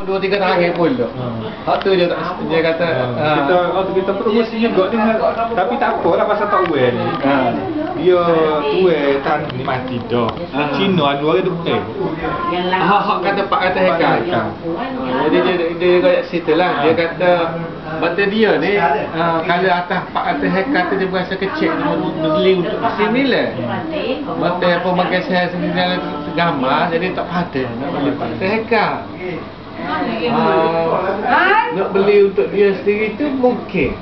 2-3 tahun pula. Hak tu je dia kata kita promosi juga dengan tapi tak apalah pasal tak well ni. Dia tua tan ni mati dah. Cina anu orang tu hak kata Pak kata hekar. Jadi dia kayak situ lah. Dia kata mata dia ni kalau atas Pak kata hekar tu dia berasa kecil dia beli untuk similar. Mata apa makan saya sendiri gambar jadi tak pada nak beli Pak kata hekar. Nak beli untuk dia sendiri tu mungkin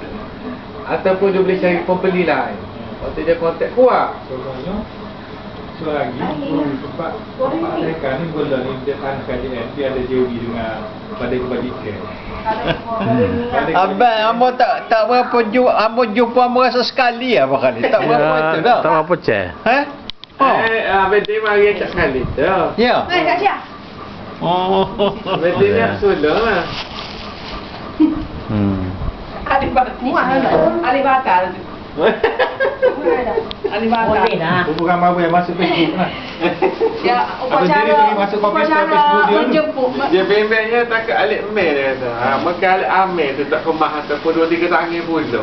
ataupun dia boleh cari pembeli lain. Waktu dia kontak kuat. Selagi Pak mereka ni bola ni dia kan kajian dia ada jauhi dengan pada kebajikan. Abang amo tak berapa jumpa amo rasa sekali apa kali. Tak berapa itu dah. Tak apa ceh. Abang dia mari tak sekali dah. Ya. Kak Syah. Abang dia sudah lah. Alibata tu. Alibata. Bukan mabu yang masuk Facebook lah. Ya, Abang dia pergi masuk komputer Facebook dia. Menjemput. Dia bimbangnya tak ke alik mail dia kata. Maka alik amil tu tak kemah ataupun 2-3 tahun pula.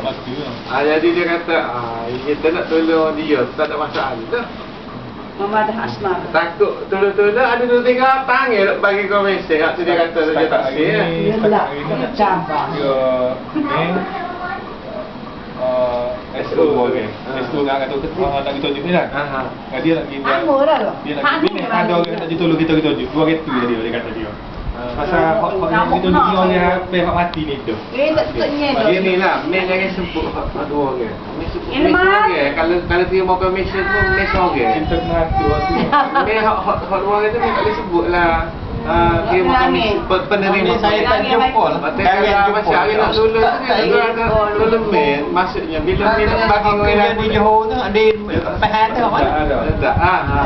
Jadi dia kata, kita nak tolong dia, tak ada masalah dah. Mama dah asma. Takut tolong-tolong ada 2-3 panggil nak bagi komisi. Hak tu dia kata dia tak sih. Campur. SO boleh. SO nak kata nak kita tunjuk ni kan. Dia nak pergi dia nak ada orang nak tolong kita tunjuk. 2 kereta dia kata dia. Pasal hak kita tunjuk orang yang pihak mati ni tu. Tak tutupnya tu. Dia ni lah, mail jangan sebut hak 2 orang. Kalau dia mau komisi tu mail seorang. Kita kena atur tu. Mail hak 2 orang tu tak boleh sebut lah. Dia mau komisi penerima. Saya tak jumpa lah. Kalau macam hari nak tolong tu dia ada tolong mail. Maksudnya bila mail nak bagi orang lain di Johor tu ada pahan tu apa? tak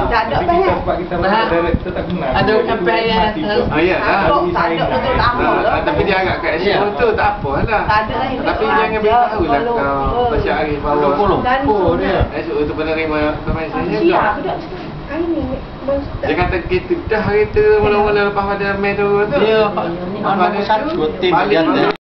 Tak ada pahan. Sebab kita director tak kenal. Ada pahan yang ya lah. tak ada betul lama lah. Tapi dia agak kat SO tu tak apalah. Tak ada lah. Tapi jangan beritahu lah kau Pasal Arif bawa dia. SO tu penerima komisi Siap juga. budak. Ini Dia kata kita dah hari tu mula-mula lepas pada mail tu Dia mana satu tim balik janda.